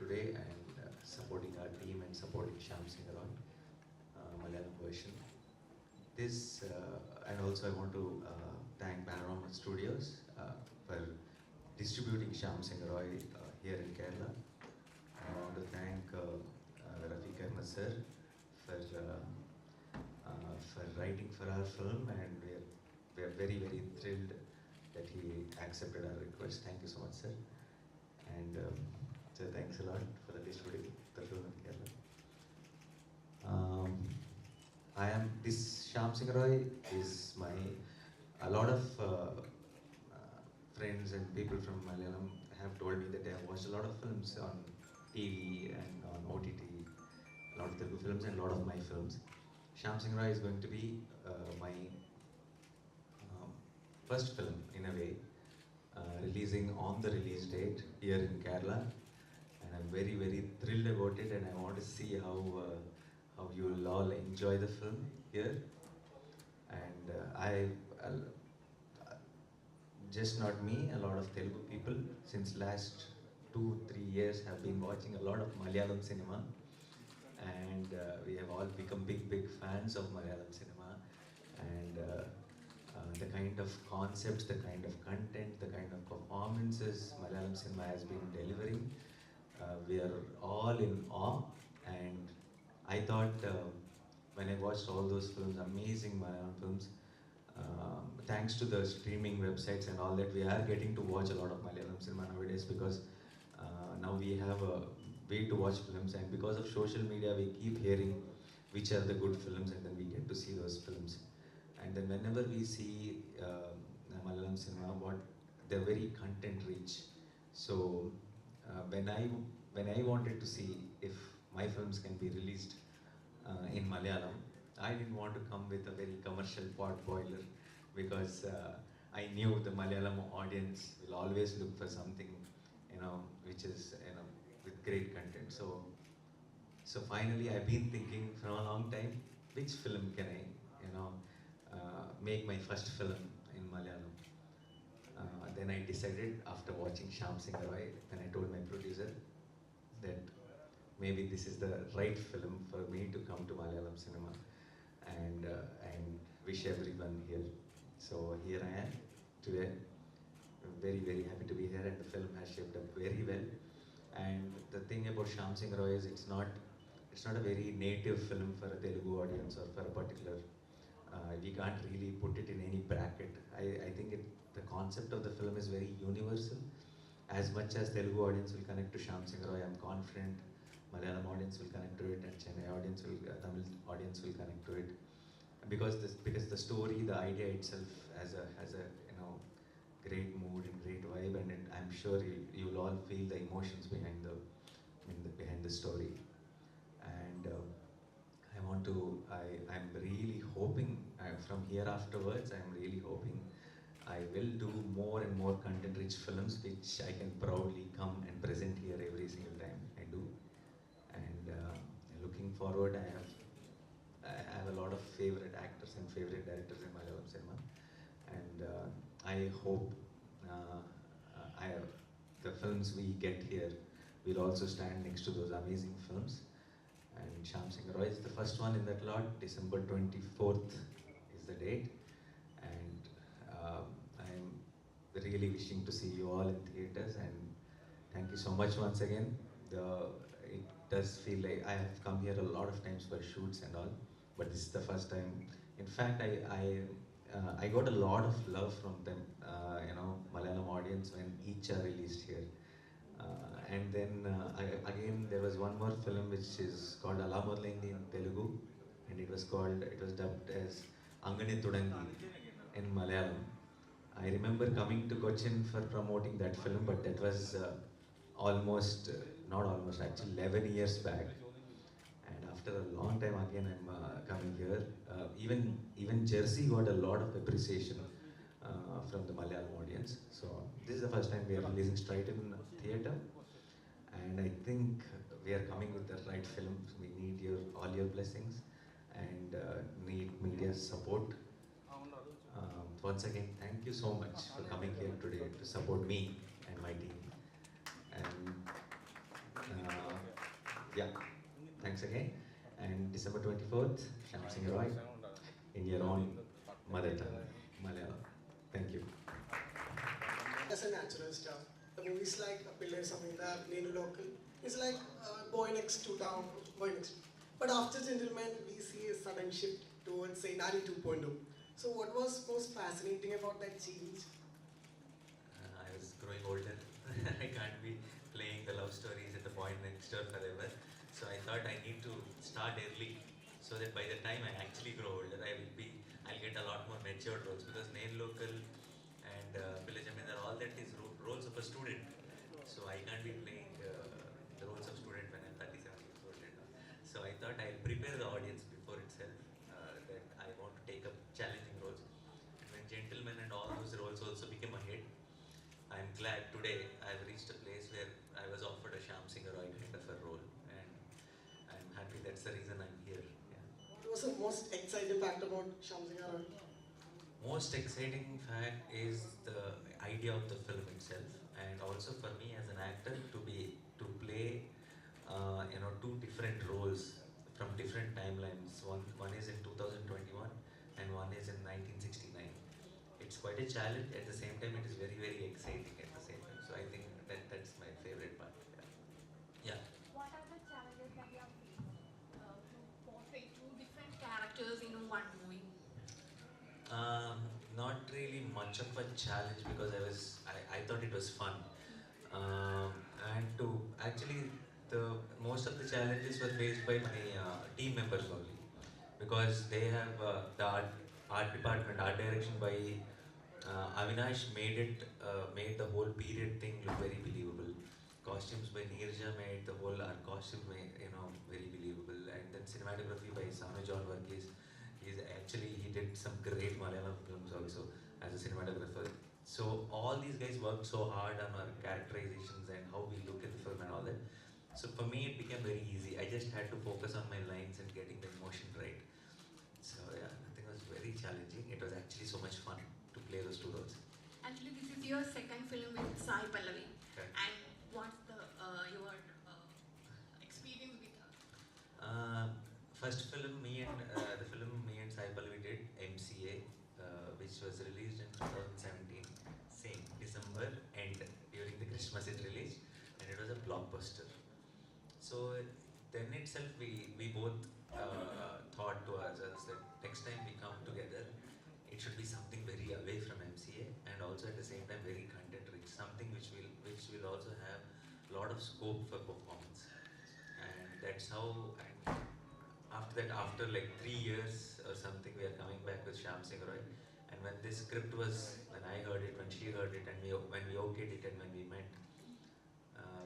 today and supporting our team and supporting Shyam Singha on Malayalam version. This and also I want to thank Panorama Studios for distributing Shyam Singha here in Kerala. I want to thank Rafiq Ahmed sir for writing for our film, and we are very thrilled that he accepted our request. Thank you so much, sir. And so thanks a lot for the distributing the film in Kerala. This Shyam Singha Roy is a lot of friends and people from Malayalam have told me that they have watched a lot of films on TV and on OTT, a lot of Telugu films and a lot of my films. Shyam Singha Roy is going to be my first film in a way, releasing on the release date here in Kerala, and I'm very thrilled about it, and I want to see how you will all enjoy the film here. And just not me, a lot of Telugu people since last 2-3 years have been watching a lot of Malayalam cinema, and we have all become big fans of Malayalam cinema, and the kind of concepts, the kind of content, the kind of performances Malayalam cinema has been delivering, we are all in awe. And I thought when I watched all those films, amazing Malayalam films, thanks to the streaming websites and all that, we are getting to watch a lot of Malayalam cinema nowadays, because now we have a way to watch films, and because of social media we keep hearing which are the good films, and then we get to see those films. And then whenever we see Malayalam cinema, they're very content rich. So when I wanted to see if my films can be released in Malayalam, I didn't want to come with a very commercial pot boiler, because I knew the Malayalam audience will always look for something, which is, with great content. So finally, I've been thinking for a long time, which film can I, make my first film in Malayalam. Then I decided, after watching Shyam Singha Roy, then I told my producer that maybe this is the right film for me to come to Malayalam cinema and wish everyone here. So here I am today. I'm very happy to be here, and the film has shaped up very well. And the thing about Shyam Singha Roy is it's not a very native film for a Telugu audience or for a particular. We can't really put it in any bracket. I think the concept of the film is very universal. As much as Telugu audience will connect to Shyam Singha Roy, I'm confident Malayalam audience will connect to it, and Chennai audience Tamil audience will connect to it, because the story, the idea itself has a great mood and great vibe, and I'm sure you'll all feel the emotions behind the story. And I'm really hoping, from here afterwards, I'm really hoping I will do more and more content-rich films, which I can proudly come and present here every single time I do. And looking forward, I have a lot of favorite actors and favorite directors in Malayalam cinema, and I hope the films we get here will also stand next to those amazing films. And Shyam Singha Roy is the first one in that lot. December 24th is the date, and I'm really wishing to see you all in theaters. And thank you so much once again. It does feel like I have come here a lot of times for shoots and all, but this is the first time. In fact, I got a lot of love from them, Malayalam audience, when each are released here. And then again, there was one more film which is called Alamarlendi in Telugu, and it was dubbed as Angane Thudangi in Malayalam. I remember coming to Cochin for promoting that film, but that was not almost, actually 11 years back. And after a long time again, I'm coming here. Even Jersey got a lot of appreciation from the Malayalam audience. So this is the first time we are releasing straight in theatre, and I think we are coming with the right film. We need all your blessings, and need media's support. Once again, thank you so much for coming here today to support me and my team. And Yeah, thanks again. And December 24th, Shyam Singha in your own mother tongue, Malayalam. Thank you. As a natural star, the movies like Pillai Samhita, Nenu Local, is like Boy Next to Town, Boy Next. But after Gentleman, we see a sudden shift towards, say, Nani 2.0. So what was most fascinating about that change? I was growing older. I can't be playing the love stories at the point next door forever. So I thought I need to start early so that by the time I actually grow older, I'll get a lot more matured roles because Nail Local and Village Amindar, all that is roles of a student. So I can't be playing the roles of student when I'm 37 years old. And all. So I thought I'll prepare the audience before itself that I want to take up challenging roles. When Gentleman and all those roles also became a hit, I'm glad today I've reached a place where I was offered a Shyam Singha kind of a role, and I'm happy that's the reason I'm here. Yeah. What was the most exciting fact about Shyam Singha Roy? Most exciting fact is the idea of the film itself, and also for me as an actor to play, two different roles from different timelines. One is in 2021, and one is in 1969. It's quite a challenge. At the same time, it is very, very exciting at the same time. So I think that's my favorite part. Yeah. Yeah. What are the challenges that you have faced to portray two different characters in one movie? Not really much of a challenge because I thought it was fun. And to actually the most of the challenges were faced by my team members only because they have the art department, art direction by Avinash made the whole period thing look very believable. Costumes by Neerja made the whole art costume very believable, and then cinematography by Sanu John Varghese. He did some great Malayalam films also as a cinematographer. So all these guys worked so hard on our characterizations and how we look at the film and all that. So for me, it became very easy. I just had to focus on my lines and getting the emotion right. So yeah, I think it was very challenging. It was actually so much fun to play those two roles. Actually, this is your second film with Sai Palavi. Okay. And what's your experience with her? First film, the film me and Sai Palavi did, MCA, which was released in 2017, same December end during the Christmas it released, and it was a blockbuster. So then itself we both thought to ourselves that next time we come together, it should be something very away from MCA and also at the same time very content rich, something which will also have a lot of scope for performance. And that's how. And after like 3 years or something, we are coming back with Shyam Singh Roy. And when this script was, when I heard it, when she heard it, and when we okayed it, and when we met,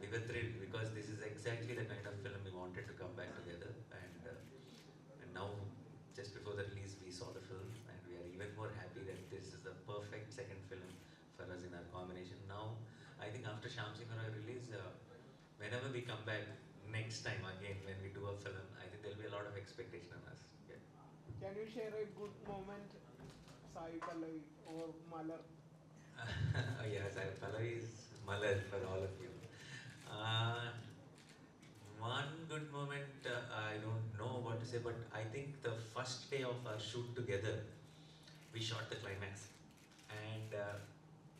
we were thrilled because this is exactly the kind of film we wanted to come back together. And now, just before the release, we saw the film, and we are even more happy that this is the perfect second film for us in our combination. Now, I think after Shyam Singh Roy release, whenever we come back next time again when we do a film, I think there'll be a lot of expectation on us. Yeah. Can you share a good moment, Sai Palavi or Malar? Oh yes, Palavi is Malad for all of you. Uh, One good moment, I don't know what to say, but I think the first day of our shoot together, we shot the climax, and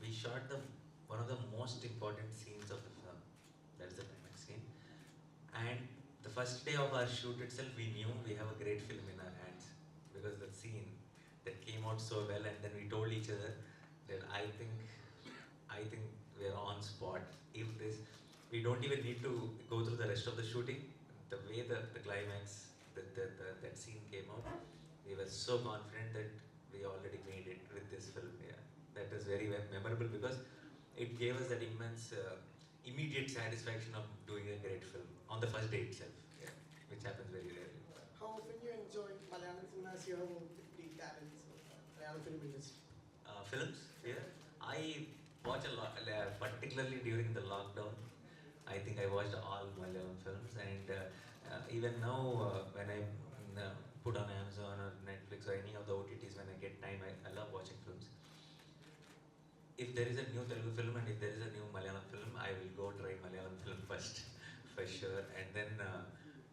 we shot one of the most important scenes of the film. That is the climax scene. And the first day of our shoot itself, we knew we have a great film in our hands because the scene that came out so well, and then we told each other that I think we're on spot. If this, we don't even need to go through the rest of the shooting. The way the climax, that scene came out, we were so confident that we already made it with this film. Yeah, that is very memorable because it gave us that immense, immediate satisfaction of doing a great film on the first day itself. Yeah, which happens very rarely. How often you enjoy Malayalam cinema as you have worked with great talents of Malayalam film industry? Films here, I watch a lot, particularly during the lockdown. I think I watched all Malayalam films, and even now when I put on Amazon or Netflix or any of the OTTs when I get time, I love watching films. If there is a new Telugu film and if there is a new Malayalam film, I will go try Malayalam film first for sure. And then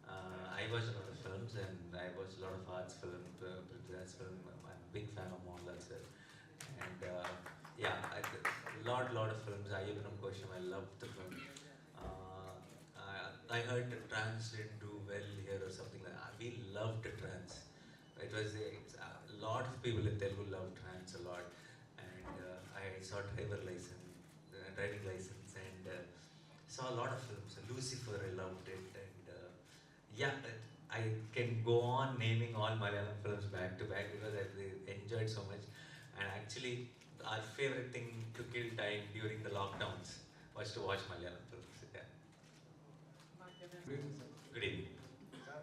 I watched a lot of films, and I watched a lot of arts film, Prithviraj film. I'm a big fan of Mohanlal sir. And yeah, lot of films. Ayyapanam Kosham, I loved the film. I heard the trans didn't do well here or something like that. We loved the trans. It's a lot of people in Telugu love trans a lot, and I saw driving license, and saw a lot of films. Lucifer, I loved it, and yeah, I can go on naming all Malayalam films back to back because I enjoyed so much. And actually, our favorite thing to kill time during the lockdowns was to watch Malayalam films. Yeah. Good evening, sir. Good evening. Sir,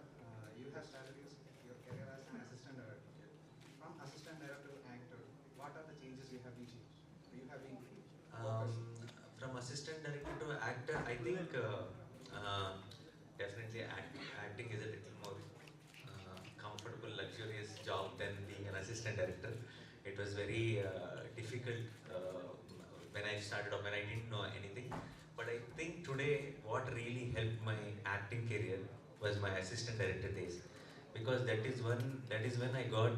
you have started your career as an assistant director. From assistant director to actor, what are the changes you have been changed? You have been From assistant director to actor, I think definitely acting is a little more comfortable, luxurious job than being an assistant director. It was very difficult when I started off, when I didn't know anything. But I think today what really helped my acting career was my assistant director days, because that is when I got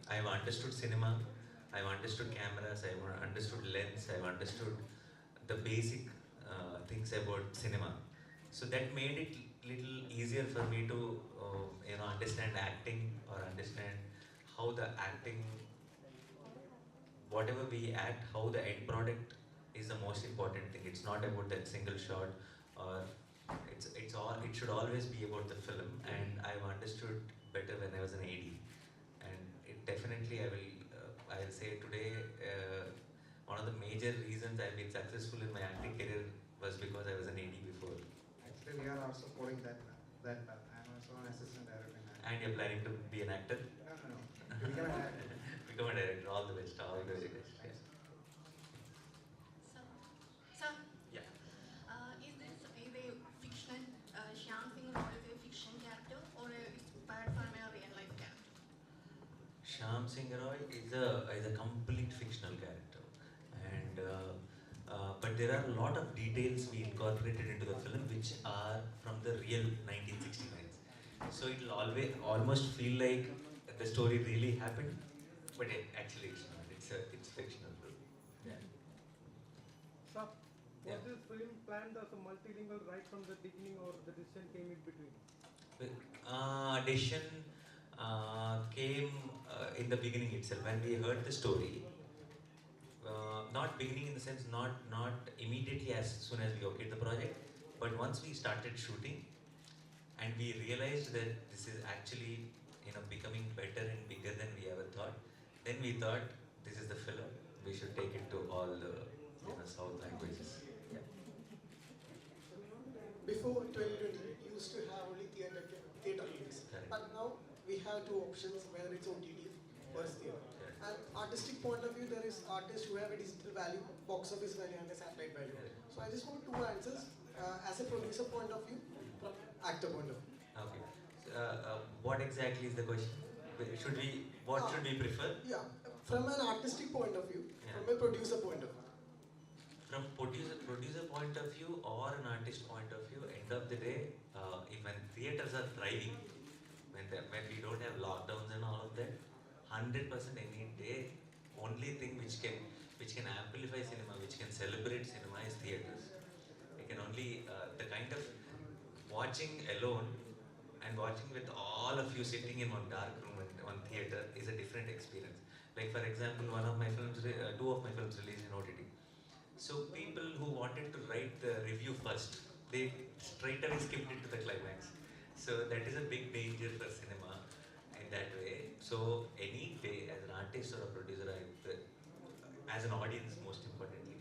I've understood cinema, I've understood cameras, I've understood lens, I've understood the basic things about cinema. So that made it little easier for me to understand acting, or understand how the acting, whatever we act, how the end product is the most important thing. It's not about that single shot, or it should always be about the film. And I've understood better when I was an AD, and it definitely I'll say today one of the major reasons I've been successful in my acting career was because I was an AD before. actually we are also following that path. I am also an assistant director in acting. And you're planning to be an actor? No. To become an actor. Become a director. All the best. All the very best. Yeah. Sir, Yeah. is a fictional Shyam Singha Roy is a fiction character or inspired from a real life character? Shyam Singha Roy is a complete fictional character, and but there are a lot of details we incorporated into the film which are from the real 1969s. So it'll always almost feel like the story really happened, but actually it's not. It's fictional film. Yeah. Sir, Yeah. was this film planned as a multilingual right from the beginning, or the decision came in between? Decision came in the beginning itself when we heard the story. Not beginning in the sense, not immediately as soon as we okayed the project, but once we started shooting and we realized that this is actually becoming better and bigger than we ever thought, then we thought this is the film. We should take it to all the South languages. Yeah. Before 2020, we used to have only theatre release. Correct. But now we have two options, whether it's OTT or theatre. Correct. And artistic point of view, there is artists who have a digital value, box office value, and a satellite value. Correct. So I just want two answers, as a producer point of view, from actor point of view. Okay. What exactly is the question? What should we prefer? Yeah, from an artistic point of view, Yeah. from a producer point of view. From producer point of view or an artist point of view, end of the day, when theaters are thriving, when we don't have lockdowns and all of that, 100% any day, only thing which can amplify cinema, which can celebrate cinema is theaters. We can only the kind of watching alone and watching with all of you sitting in one dark room and one theater is a different experience. Like for example, two of my films released in OTT. So people who wanted to write the review first, they straight away skipped it to the climax. So that is a big danger for cinema in that way. So any day, as an artist or a producer, as an audience, most importantly,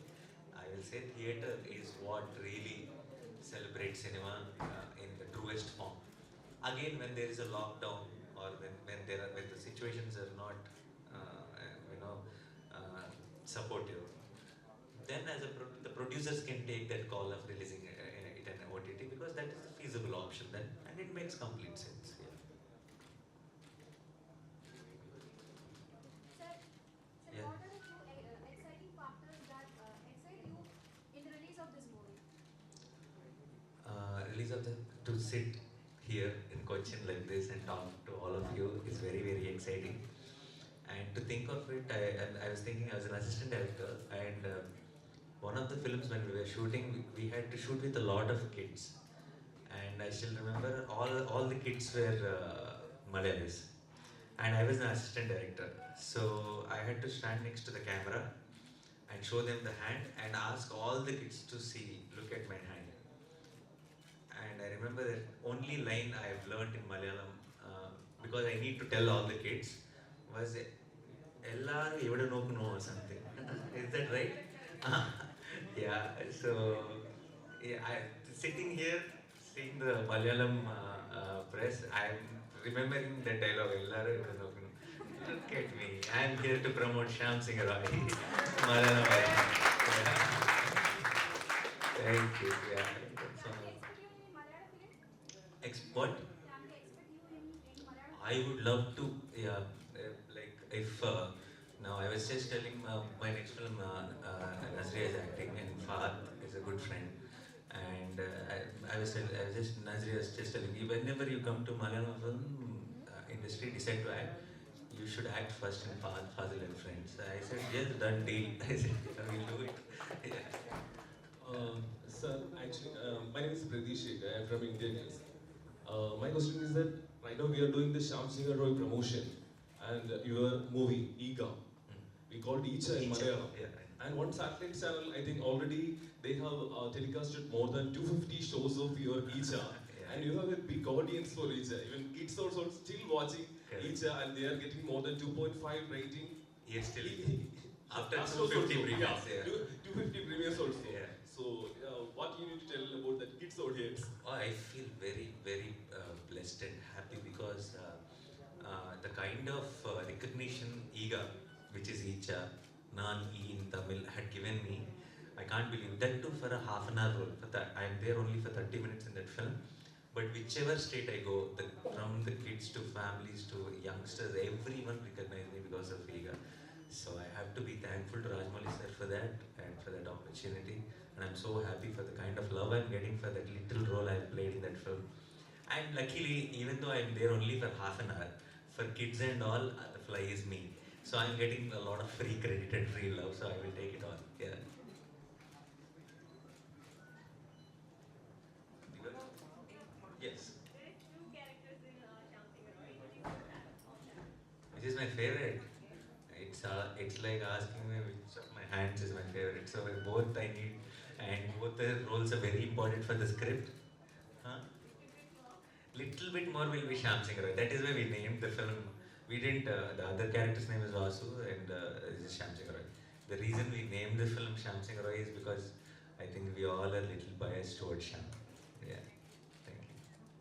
I will say theater is what really celebrates cinema in the truest form. Again, when there is a lockdown, or when the situations are not supportive, then the producers can take that call of releasing it in OTT, because that is a feasible option then, and it makes complete sense. Yeah. Sir, Yeah. what are the two exciting factors that excite you in the release of this movie? to sit here in Cochin like this and talk to all of you is very, very exciting. And to think of it, I was thinking I was an assistant director, and one of the films when we were shooting, we had to shoot with a lot of kids. And I still remember all the kids were Malayalis. And I was an assistant director. So I had to stand next to the camera and show them the hand and ask all the kids to see, look at my hand. And I remember that only line I have learned in Malayalam, because I need to tell all the kids, was Ellaru evada nokkuno or something. Is that right? Yeah, so yeah, sitting here, seeing the Malayalam press, I'm remembering the dialogue, Ellaru evada nokkuno. Look at me, I'm here to promote Shyam Singha Malayalam. Yeah. Thank you. Yeah. So, what? I would love to, yeah, like if now I was just telling my next film, Nazria is acting, and Fahad is a good friend, and I was just Nazria was just telling me, whenever you come to Malayalam film industry, decide to act, you should act first in Fahad, Fazil and Friends. I said yes, done deal. I said we'll do it. Yeah. Sir, actually, my name is Pratish. I am from India News. My question is that right now we are doing the Shyam Singha Roy promotion and your movie, Ega. We called Icha in Malayalam. Yeah. And one satellite channel, I think already they have telecasted more than 250 shows of your Icha. Yeah. And you have a big audience for Icha. Even kids also still watching Icha, and they are getting more than 2.5 rating. Yes, still. After Last 250 also, premiums. yeah, Yeah. 250 premiums also. Yeah. So, what you need to tell about that kids audience? Oh, I feel very, very blessed and happy because the kind of recognition Iga, which is Icha, Nani in Tamil, had given me, I can't believe that too for a half an hour role. For that, I am there only for 30 minutes in that film. But whichever state I go, from the kids to families to youngsters, everyone recognized me because of Iga. So I have to be thankful to Rajmouli sir for that and for that opportunity. And I'm so happy for the kind of love I'm getting for that little role I played in that film. And luckily, even though I'm there only for half an hour, for kids and all, the fly is me. So I'm getting a lot of free credit and free love, so I will take it all. Yeah. You good? Yes. Which is my favorite? It's like asking me which of my hands is my favorite. So both I need, and both the roles are very important for the script. Huh? Little bit more will be Shyam Singha. That is why we named the film. We didn't. The other character's name is Vasu, and this is Shyam Singha. The reason we named the film Shyam Singha is because I think we all are little biased towards Shyam. Yeah.